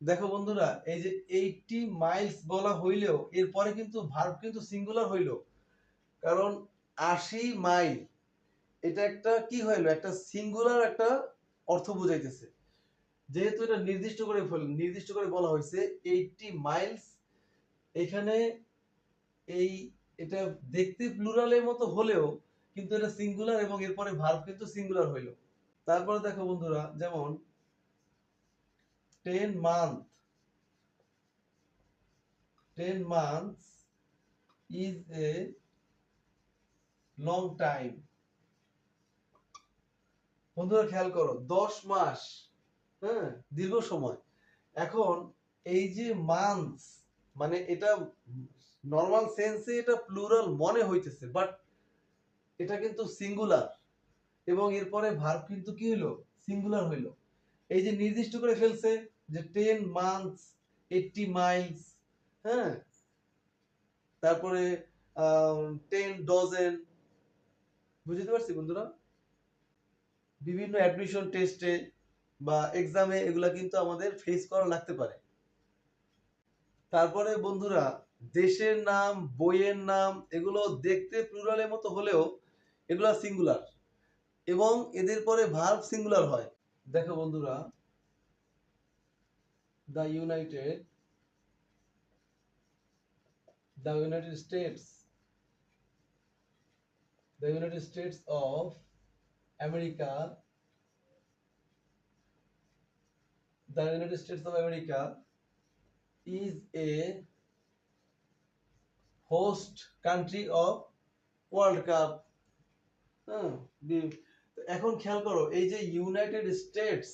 দেখো বন্ধুরা, এই যে 80 মাইলস বলা হইলেও এরপরে কিন্তু ভার্ব কিন্তু সিঙ্গুলার হইল, কারণ 80 মাইল এটা একটা কি হইলো, একটা সিঙ্গুলার একটা অর্থ বুঝাইতেছে। যেহেতু এটা নির্দিষ্ট করে বলা হয়েছে 80 মাইলস, এখানে এই এটা দেখতে প্লুরালের মতো হলেও কিন্তু এটা সিঙ্গুলার এবং এরপরে ভার্ব কিন্তু সিঙ্গুলার হইলো। তারপরে দেখো বন্ধুরা, যেমন 10 month, 10 months is a long time। বন্ধুরা খেয়াল করো, 10 মাস, হ্যাঁ, দীর্ঘ সময়। এখন এই যে মান্থস, মানে এটা নরমাল সেন্সে এটা প্লুরাল মনে হইতেছে, বাট এটা কিন্তু সিঙ্গুলার এবং এরপরে ভার্ব কিন্তু কি হইলো, সিঙ্গুলার হইলো। এই যে নির্দিষ্ট করে ফেলছে যে 10 মান্থস 80 মাইলস, হ্যাঁ, তারপরে 10 ডজন। বুঝতে পারছি বন্ধুরা? বিভিন্ন অ্যাডমিশন টেস্টে বা এক্সামে এগুলা কিন্তু আমাদের ফেস করা লাগতে পারে। তারপরে বন্ধুরা, দেশের নাম, বইয়ের নাম এগুলো দেখতে প্লুরালের মতো হলেও এগুলা সিঙ্গুলার এবং এদের পরে ভার্ব সিঙ্গুলার হয়। দেখো বন্ধুরা, the United states, the United States of America, the United States of America is a host country of World Cup। এখন খেয়াল করো, এই যে ইউনাইটেড স্টেটস,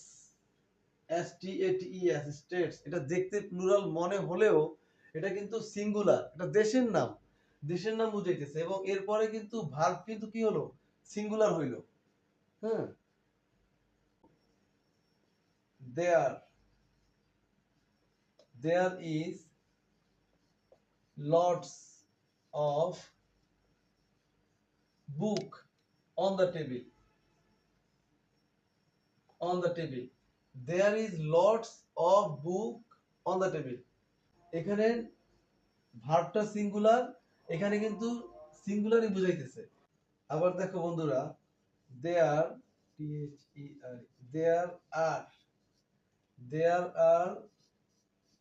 STATES, স্টেটস, এটা দেখতে প্লুরাল মনে হলেও এটা কিন্তু সিঙ্গুলার, এটা দেশের নাম বুঝাইতেছে এবং এরপরে কিন্তু ভার্ব কিন্তু কি হলো, সিঙ্গুলার হইলো। হ্যাঁ, there is lots of book on the table, there is lots of book on the table। এখানে ভার্বটা সিঙ্গুলার, এখানে কিন্তু সিঙ্গুলারই বুঝাইতেছে। আবার দেখো বন্ধুরা, there there are there are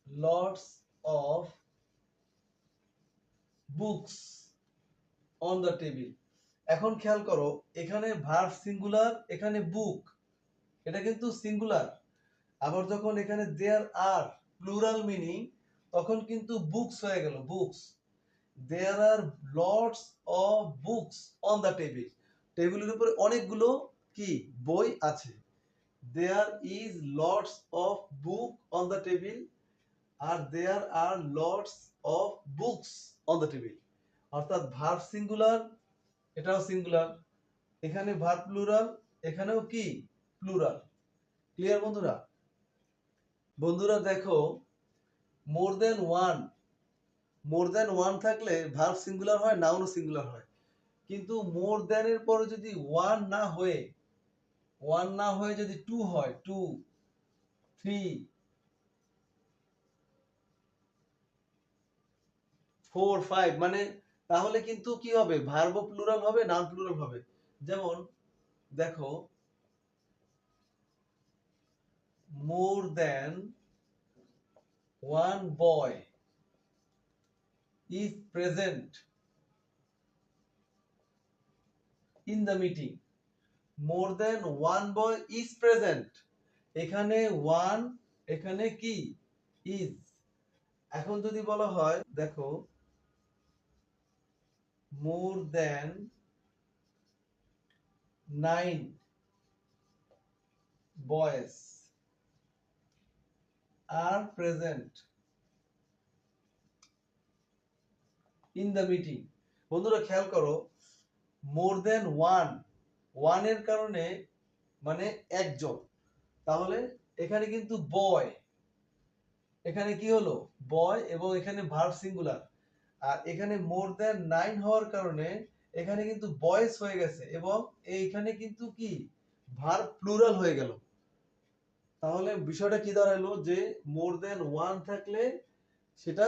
lots of books on the table। এখন খেয়াল করো, এখানে ভার্ব সিঙ্গুলার, এখানে বুক, এটা কিন্তু সিঙ্গুলার। আবার যখন এখানে দেয়ার আর প্লুরাল মিনিং, তখন কিন্তু বুকস হয়ে গেল, books. There are lots of books on the table. টেবিলের উপরে অনেকগুলো কি বই আছে। There is lots of book on the table আর there are lots of books on the table. অর্থাৎ ভার্ব সিঙ্গুলার, এটাও সিঙ্গুলার, এখানে ভার্ব প্লুরাল, এখানেও কি প্লুরাল। ক্লিয়ার বন্ধুরা? বন্ধুরা দেখো, more than one, more than one থাকলে ভার্ব সিঙ্গুলার হয়, নাউনও সিঙ্গুলার হয়। কিন্তু মোর দেন এর পরে যদি ওয়ান না হয়ে যদি টু হয়, টু, থ্রি, ফোর, ফাইভ, মানে তাহলে কিন্তু কি হবে, ভার্ব প্লুরাল হবে, নাউন প্লুরাল হবে। যেমন দেখো, more than one boy is present in the meeting. More than one boy is present, এখানে ওয়ান, এখানে কি ইজ। এখন যদি বলা হয়, দেখো, more then 9 boys are present in the meeting। বন্ধুরা খেয়াল করো, মোর দেন ওয়ান এর কারণে মানে একজন, তাহলে এখানে কিন্তু বয়, এখানে কি হলো বয়, এবং এখানে ভার্ব সিঙ্গুলার। আর এখানে মোর দেন 9 হওয়ার কারণে এখানে কিন্তু বয়েস হয়ে গেছে, এবং এইখানে কিন্তু কি ভার্ব প্লুরাল হয়ে গেল। তাহলে বিষয়টা কি দাঁড়ালো, যে মোর দেন ওয়ান থাকলে সেটা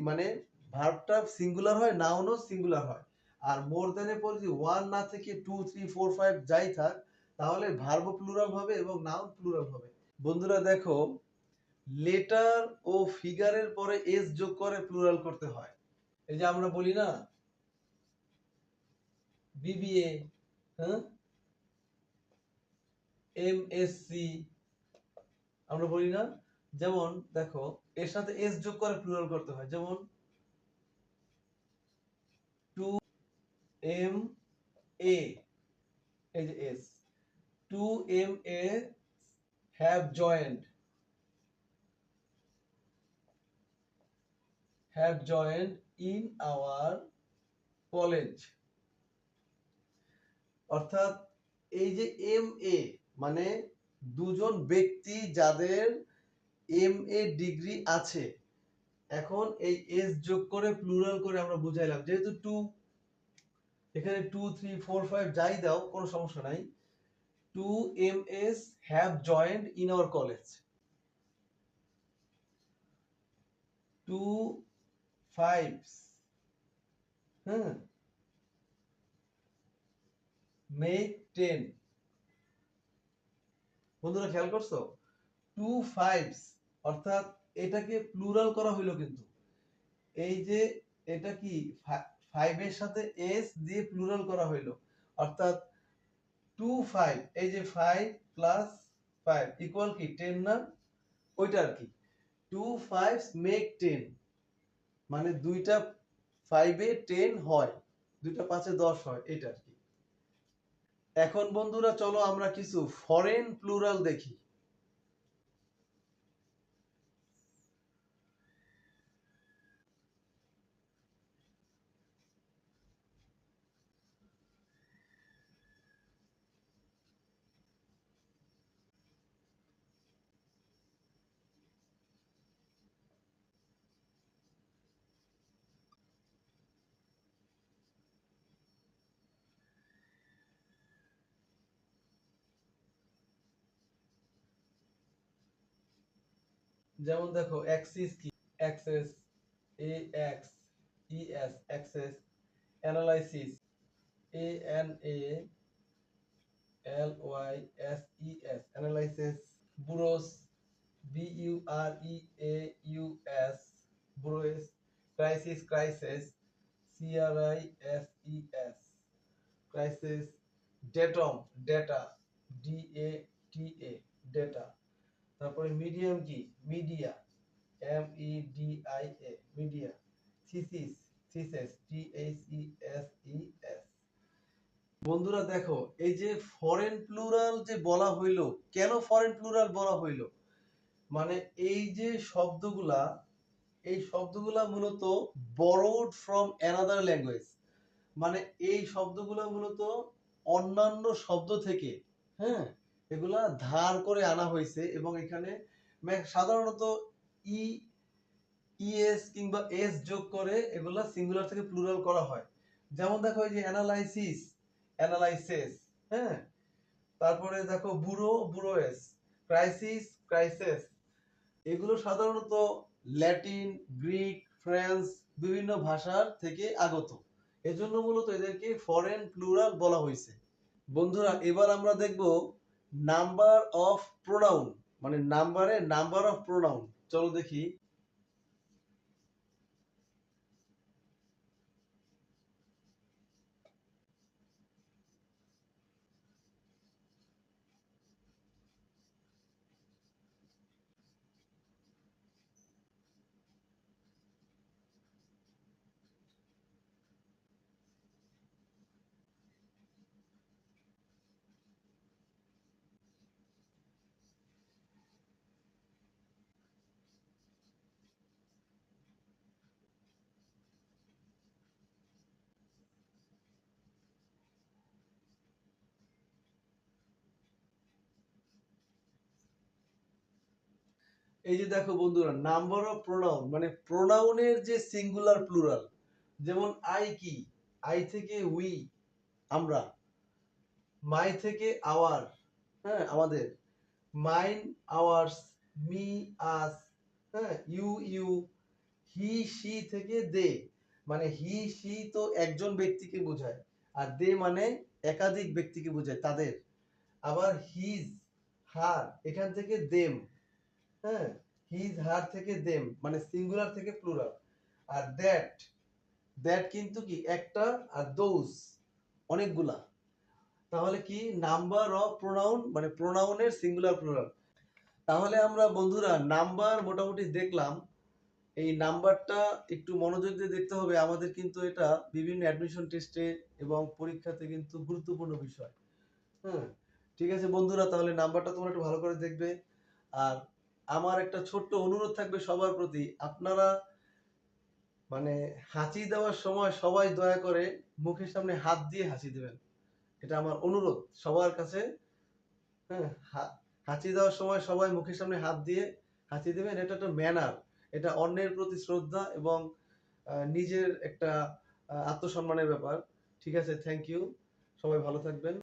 মানে ভার্বটা সিঙ্গুলার হয়, নাউনও সিঙ্গুলার হয়। আর মোর দেন এর পর যদি ওয়ান না থেকে টু, থ্রি, ফোর, ফাইভ যাই থাক, তাহলে ভার্বও প্লুরাল হবে এবং নাউন প্লুরাল হবে। বন্ধুরা দেখো, লেটার ও ফিগারের পরে এস যোগ করে প্লুরাল করতে হয়। এই যে আমরা বলি না বিবিএ, হ্যাঁ, এমএসসি, আমরা বলি না। যেমন দেখো, এর সাথে এস যোগ করে প্লুরাল করতে হয়। যেমন টু এম এ, এই যে S, two M A have joined, in our college. অর্থাৎ এই যে এম এ মানে দুজন ব্যক্তি যাদের এম এ ডিগ্রি আছে। এখন এই এস যোগ করে প্লুরাল করে আমরা বুঝাইলাম, যেহেতু টু, এখানে টু, থ্রি, ফোর, ফাইভ যাই দাও কোনো সমস্যা নাই। Two M S have joined in our college. Two fives, হ্যাঁ, মেক 10। বন্ধুরা খেয়াল করছো, টু ফাইভস, অর্থাৎ এটাকে প্লুরাল করা হইলো কিন্তু। এই যে এটা কি ফাইভ এর সাথে এস দিয়ে প্লুরাল করা হইলো, অর্থাৎ টু ফাইভ, এই যে ফাইভ প্লাস ফাইভ ইকুয়াল কি 10 না, ওইটা আর কি। টু ফাইভস মেক 10, মানে দুইটা ফাইভে 10 হয়, দুইটা পাঁচে 10 হয়, এটা আর কি। এখন বন্ধুরা চলো আমরা কিছু ফরেন প্লুরাল দেখি। যেমন দেখো, অ্যাক্সিস কি, axes, A X E S, axes. Analysis, A N A L Y S E S, analyses. Bureaus, B U R E A U S, bureaus. Crisis, crisis, C R I S E S, crises. Datum, data, D A T A, data. তারপরে medium কি, media, MEDIA, media. Thesis, theses, THESES। বন্ধুরা দেখো, এই যে foreign plural যে বলা হইলো, কেন ফরেন প্লুরাল বলা হইলো, মানে এই যে শব্দগুলা, এই শব্দগুলা মূলত borrowed from another language, মানে এই শব্দগুলা মূলত অন্যান্য শব্দ থেকে, হ্যাঁ, এগুলা ধার করে আনা হয়েছে এবং এখানে সাধারণত ই ইএস কিংবা এস যোগ করে এগুলা সিঙ্গুলার থেকে প্লুরাল করা হয়। যেমন দেখো এই যে অ্যানালাইসিস, অ্যানালাইসিস, হ্যাঁ, তারপরে দেখো ব্যুরো, ব্যুরোয়েস, ক্রাইসিস, ক্রাইসেস। এগুলো সাধারণত ল্যাটিন, গ্রিক, ফ্রেঞ্চ বিভিন্ন ভাষার থেকে আগত, এজন্য মূলত এদেরকে ফরেন প্লুরাল বলা হয়েছে। বন্ধুরা এবার আমরা দেখব নাম্বার অফ প্রোনাউন, মানে নাম্বার অফ প্রোনাউন। চলো দেখি। এই যে দেখো বন্ধুরা, নাম্বার অফ প্রোনাউন মানে প্রোনাউনের যে সিঙ্গুলার প্লুরাল। যেমন আই কি, আই থেকে উই আমরা, মাই থেকে আওয়ার, হ্যাঁ আমাদের, মাইন আওয়ার্স, মি আস, হ্যাঁ ইউ ইউ, হি সি থেকে দে, মানে হি সি তো একজন ব্যক্তিকে বোঝায়, আর দে মানে একাধিক ব্যক্তিকে বোঝায় তাদের। আবার হিজ, হার, এখান থেকে দেম, হ্যাঁ, হিজ হার থেকে দেম মানে সিঙ্গুলার থেকে প্লুরাল। আর দ্যাট, দ্যাট কিন্তু কি একটা, আর দোজ অনেকগুলা। তাহলে কি নাম্বার অফ প্রোনাউন মানে প্রোনাউনের সিঙ্গুলার প্লুরাল। তাহলে আমরা বন্ধুরা নাম্বার মোটামুটি দেখলাম। এই নাম্বারটা একটু মনোযোগ দিয়ে দেখতে হবে, আমাদের কিন্তু এটা বিভিন্ন অ্যাডমিশন টেস্টে এবং পরীক্ষাতে কিন্তু গুরুত্বপূর্ণ বিষয়। হ্যাঁ, ঠিক আছে বন্ধুরা, তাহলে নাম্বারটা তোমরা একটু ভালো করে দেখবে। আর আমার একটা ছোট্ট অনুরোধ থাকবে সবার প্রতি, আপনারা মানে হাঁচি দেওয়ার সময় সবাই দয়া করে মুখের সামনে হাত দিয়ে হাসি দেবেন, এটা আমার অনুরোধ সবার কাছে। হ্যাঁ, হাঁচি দেওয়ার সময় সবাই মুখের সামনে হাত দিয়ে হাঁচি দেবেন, এটা একটা ম্যানার, এটা অন্যের প্রতি শ্রদ্ধা এবং নিজের একটা আত্মসম্মানের ব্যাপার। ঠিক আছে, থ্যাংক ইউ, সবাই ভালো থাকবেন।